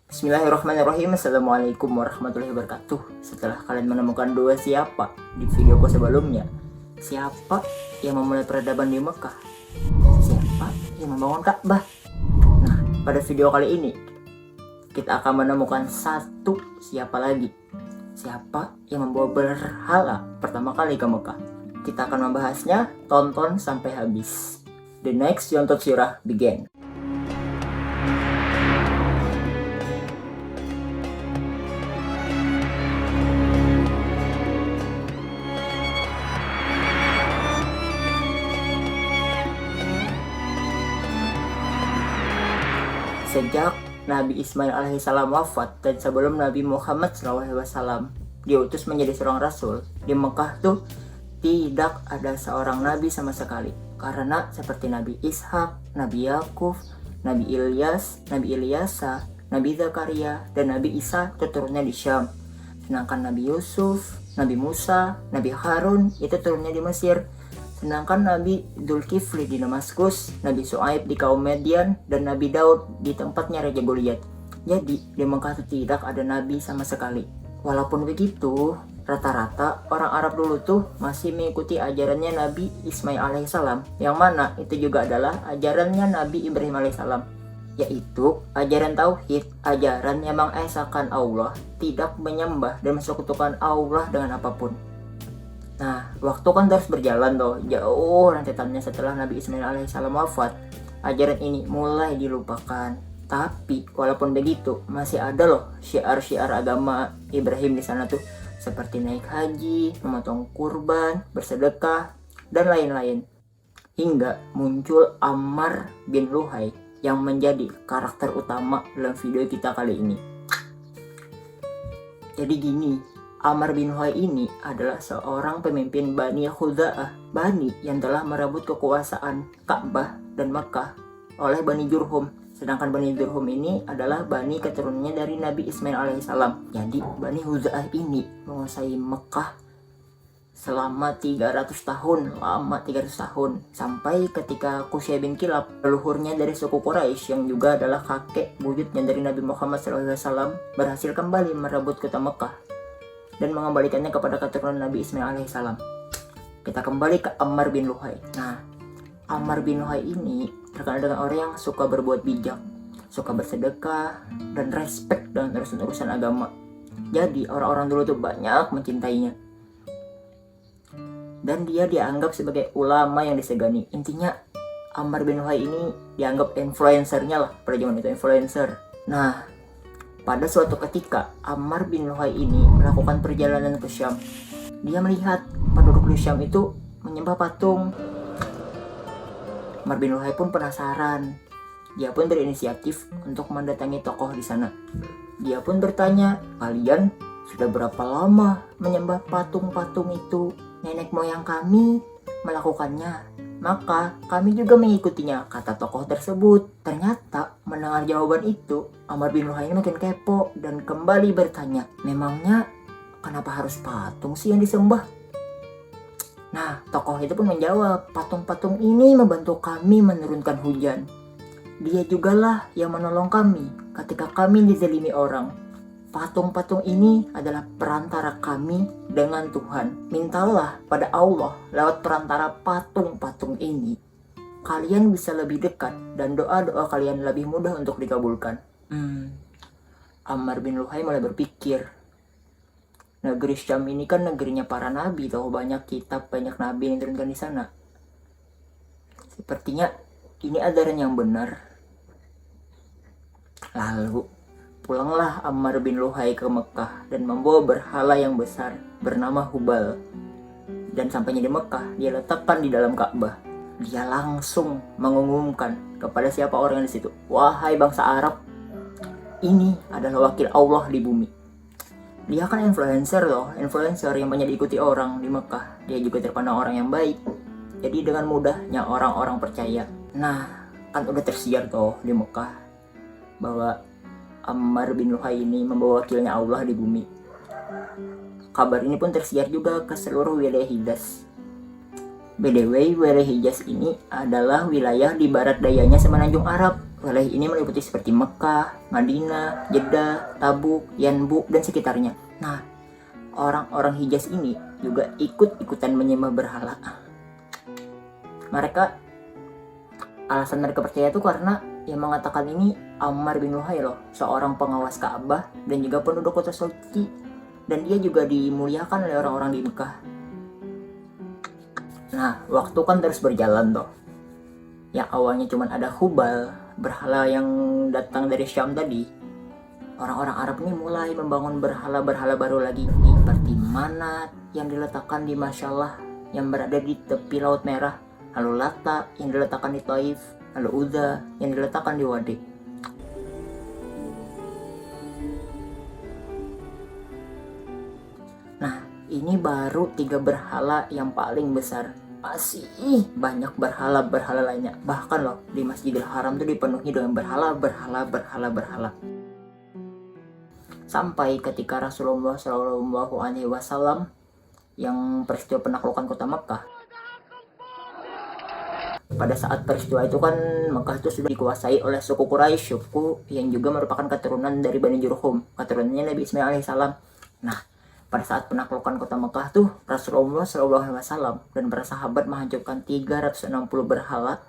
Bismillahirrahmanirrahim. Assalamualaikum warahmatullahi wabarakatuh. Setelah kalian menemukan dua siapa di videoku sebelumnya, siapa yang memulai peradaban di Mekah, siapa yang membangun Ka'bah. Nah, pada video kali ini kita akan menemukan satu siapa lagi, siapa yang membawa berhala pertama kali ke Mekah. Kita akan membahasnya, tonton sampai habis. The next Yontot Sirah begin. Sejak Nabi Ismail alaihissalam wafat dan sebelum Nabi Muhammad SAW diutus menjadi seorang rasul, di Mekah tuh tidak ada seorang nabi sama sekali. Karena seperti Nabi Ishak, Nabi Yakub, Nabi Ilyas, Nabi Ilyasa, Nabi Zakaria, dan Nabi Isa itu turunnya di Syam. Sedangkan Nabi Yusuf, Nabi Musa, Nabi Harun itu turunnya di Mesir. Sedangkan Nabi Dzulkifli di Damaskus, Nabi Shu'aib di kaum Median, dan Nabi Daud di tempatnya Raja Goliat. Jadi di Mekah itu tidak ada nabi sama sekali. Walaupun begitu, rata-rata orang Arab dulu tuh masih mengikuti ajarannya Nabi Ismail alaihissalam, yang mana itu juga adalah ajarannya Nabi Ibrahim alaihissalam, yaitu ajaran tauhid, ajaran yang mengesahkan Allah, tidak menyembah dan mensekutukan Allah dengan apapun. Nah, waktu kan terus berjalan tuh, jauh rentetannya setelah Nabi Ismail alaihissalam wafat, ajaran ini mulai dilupakan. Tapi walaupun begitu, masih ada loh syiar-syiar agama Ibrahim di sana tuh, seperti naik haji, memotong kurban, bersedekah, dan lain-lain. Hingga muncul Ammar bin Luhai yang menjadi karakter utama dalam video kita kali ini. Jadi gini, Ammar bin Luhai ini adalah seorang pemimpin Bani Khuza'ah, Bani yang telah merebut kekuasaan Ka'bah dan Makkah oleh Bani Jurhum. Sedangkan Bani Jurhum ini adalah Bani keturunannya dari Nabi Ismail alaihissalam. Jadi Bani Khuza'ah ini menguasai Makkah selama 300 tahun, lama 300 tahun. Sampai ketika Qusay bin Kilab, leluhurnya dari suku Quraisy yang juga adalah kakek buyutnya dari Nabi Muhammad SAW, berhasil kembali merebut kota Makkah dan mengembalikannya kepada keturunan Nabi Ismail alaihissalam. Kita kembali ke Ammar bin Luhai. Nah, Ammar bin Luhai ini terkenal dengan orang yang suka berbuat bijak, suka bersedekah, dan respect dengan urusan agama. Jadi orang-orang dulu tuh banyak mencintainya. Dan dia dianggap sebagai ulama yang disegani. Intinya Ammar bin Luhai ini dianggap influencernya lah, pada zaman itu influencer. Nah, pada suatu ketika, Ammar bin Luhai ini melakukan perjalanan ke Syam. Dia melihat penduduk di Syam itu menyembah patung. Ammar bin Luhai pun penasaran. Dia pun berinisiatif untuk mendatangi tokoh di sana. Dia pun bertanya, "Kalian sudah berapa lama menyembah patung-patung itu? Nenek moyang kami melakukannya, maka kami juga mengikutinya," kata tokoh tersebut. Ternyata mendengar jawaban itu, Ammar bin Luhai makin kepo dan kembali bertanya, "Memangnya kenapa harus patung sih yang disembah?" Nah, tokoh itu pun menjawab, "Patung-patung ini membantu kami menurunkan hujan. Dia jugalah yang menolong kami ketika kami dizalimi orang. Patung-patung ini adalah perantara kami dengan Tuhan. Mintalah pada Allah lewat perantara patung-patung ini. Kalian bisa lebih dekat dan doa-doa kalian lebih mudah untuk dikabulkan." Ammar bin Luhai mulai berpikir, negeri Syam ini kan negerinya para nabi, tahu banyak kitab, banyak nabi yang diturunkan di sana. Sepertinya ini ajaran yang benar. Lalu pulanglah Ammar bin Luhai ke Mekah dan membawa berhala yang besar bernama Hubal. Dan sampainya di Mekah, dia letakkan di dalam Ka'bah. Dia langsung mengumumkan kepada siapa orang yang di situ, "Wahai bangsa Arab, ini adalah wakil Allah di bumi." Dia kan influencer loh, influencer yang banyak diikuti orang di Mekah. Dia juga terpandang orang yang baik. Jadi dengan mudahnya orang-orang percaya. Nah, kan udah tersiar tuh di Mekah bahwa Ammar bin Luhai ini membawa wakilnya Allah di bumi. Kabar ini pun tersiar juga ke seluruh wilayah Hijaz. By the way, wilayah Hijaz ini adalah wilayah di barat dayanya Semenanjung Arab. Wilayah ini meliputi seperti Mekah, Madinah, Jeddah, Tabuk, Yanbu, dan sekitarnya. Nah, orang-orang Hijaz ini juga ikut-ikutan menyembah berhala. Alasan mereka percaya itu karena yang mengatakan ini Ammar bin Luhai loh, seorang pengawas Ka'bah dan juga penduduk kota suci, dan dia juga dimuliakan oleh orang-orang di Mekah. Nah, waktu kan terus berjalan tuh. Yang awalnya cuma ada Hubal, berhala yang datang dari Syam tadi. Orang-orang Arab ini mulai membangun berhala-berhala baru lagi, seperti Manat yang diletakkan di Masyallah yang berada di tepi Laut Merah, lalu Lata yang diletakkan di Taif, lalu Uzza yang diletakkan di Wadi. Nah, ini baru 3 berhala yang paling besar. Masih banyak berhala-berhala lainnya. Bahkan loh, di Masjidil Haram tuh dipenuhi dengan berhala. Sampai ketika Rasulullah SAW yang peristiwa penaklukan kota Mekah. Pada saat peristiwa itu kan Mekah itu sudah dikuasai oleh suku Quraisy, suku yang juga merupakan keturunan dari Bani Jurhum, keturunannya Nabi Ismail alaihissalam. Nah, pada saat penaklukan kota Mekah tuh Rasulullah SAW dan para sahabat menghancurkan 360 berhala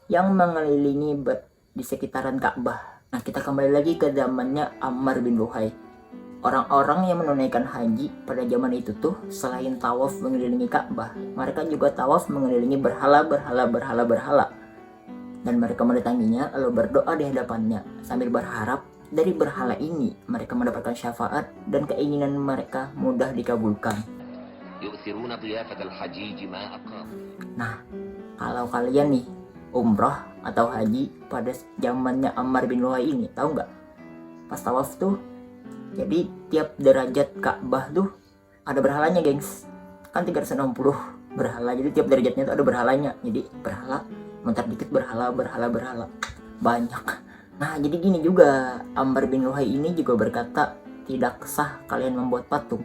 yang mengelilingi di sekitaran Ka'bah. Nah, kita kembali lagi ke zamannya Ammar bin Luhai. Orang-orang yang menunaikan haji pada zaman itu tuh selain tawaf mengelilingi Ka'bah, mereka juga tawaf mengelilingi berhala. Dan mereka mendatanginya lalu berdoa di hadapannya sambil berharap dari berhala ini mereka mendapatkan syafaat dan keinginan mereka mudah dikabulkan. Nah, kalau kalian nih umroh atau haji pada zamannya Ammar bin Luhai ini, tahu nggak? Pas tawaf tuh, jadi tiap derajat Ka'bah tuh ada berhalanya, gengs. Kan 360 berhala, jadi tiap derajatnya tuh ada berhalanya. Jadi berhala, mentar dikit berhala. Banyak. Nah, jadi gini juga, Ammar bin Luhai ini juga berkata, tidak sah kalian membuat patung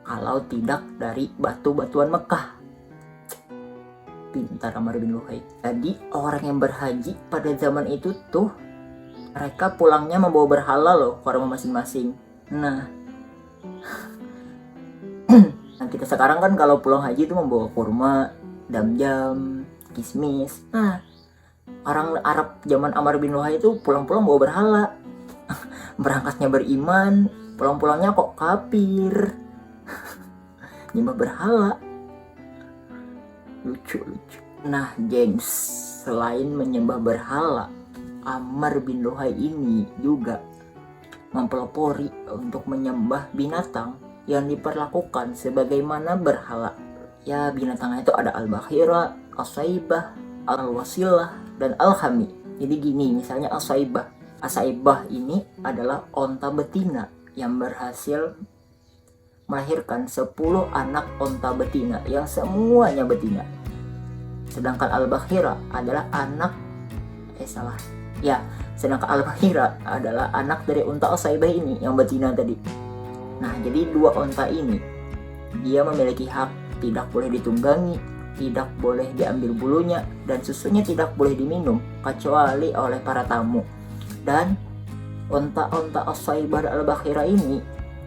kalau tidak dari batu-batuan Mekah. Pintar Ammar bin Luhai. Jadi orang yang berhaji pada zaman itu tuh, mereka pulangnya membawa berhala loh ke rumah masing-masing. Nah, kita sekarang kan kalau pulang haji itu membawa kurma, damjam, kismis. Nah, orang Arab zaman Ammar bin Luhai itu pulang-pulang bawa berhala. Berangkatnya beriman, pulang-pulangnya kok kafir. Nyembah berhala. Lucu. Nah, gengs, selain menyembah berhala, Ammar bin Luhai ini juga mempelopori untuk menyembah binatang yang diperlakukan sebagaimana berhala. Ya, binatangnya itu ada Al-Bakhira, As-Saibah, Al-Wasilah, dan Al-Khami. Jadi gini, misalnya As-Saibah ini adalah onta betina yang berhasil melahirkan 10 anak onta betina yang semuanya betina. Sedangkan Al-Bakhira adalah sedangkan Al-Bakhira adalah anak dari unta As-Saibah ini yang betina tadi. Nah, jadi 2 onta ini dia memiliki hak tidak boleh ditunggangi, tidak boleh diambil bulunya, dan susunya tidak boleh diminum kecuali oleh para tamu. Dan onta-onta As-Saibah dan Al-Bakhira ini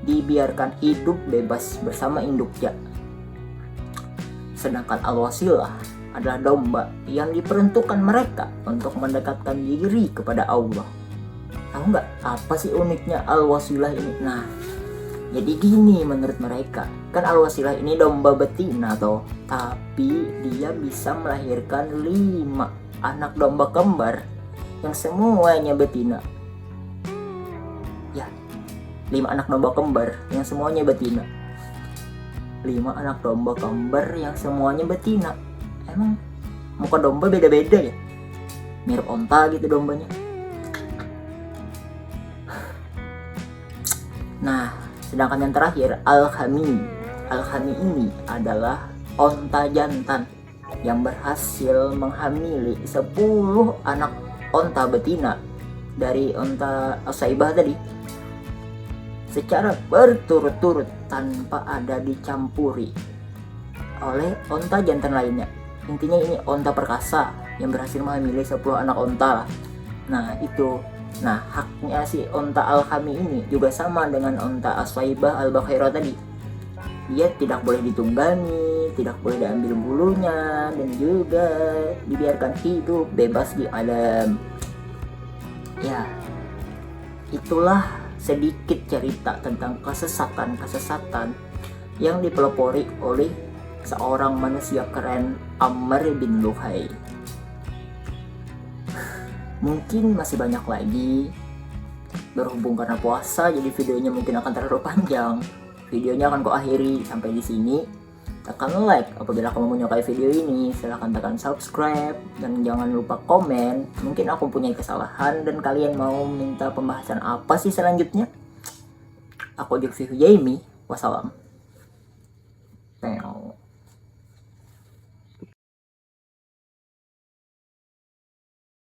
dibiarkan hidup bebas bersama induknya. Sedangkan Al-Wasilah adalah domba yang diperuntukkan mereka untuk mendekatkan diri kepada Allah. Tahu nggak apa sih uniknya Al-Wasilah ini? Nah, jadi gini menurut mereka, kan Al-Wasilah ini domba betina toh, tapi dia bisa melahirkan 5 anak domba kembar yang semuanya betina. Ya, 5 anak domba kembar yang semuanya betina. 5 anak domba kembar yang semuanya betina. Emang muka domba beda-beda ya? Mirip onta gitu dombanya. Nah, sedangkan yang terakhir Al-Khami. Al-Khami ini adalah onta jantan yang berhasil menghamili 10 anak onta betina dari onta As-Saibah tadi secara berturut-turut tanpa ada dicampuri oleh onta jantan lainnya. Intinya ini onta perkasa yang berhasil menghamili 10 anak onta lah. Nah itu, nah haknya si onta Al-Hami ini juga sama dengan onta As-Swaibah Al-Bakhirah tadi. Dia tidak boleh ditunggangi, tidak boleh diambil bulunya, dan juga dibiarkan hidup bebas di alam. Ya, itulah sedikit cerita tentang kesesatan yang dipelopori oleh seorang manusia keren, Amr bin Luhai. Mungkin masih banyak lagi, berhubung karena puasa jadi videonya mungkin akan terlalu panjang. Videonya akan akhiri sampai di sini. Tekan like apabila kamu menyukai video ini, silahkan tekan subscribe dan jangan lupa komen. Mungkin aku punya kesalahan dan kalian mau minta pembahasan apa sih selanjutnya. Aku Julfi Hujaimi, wassalam.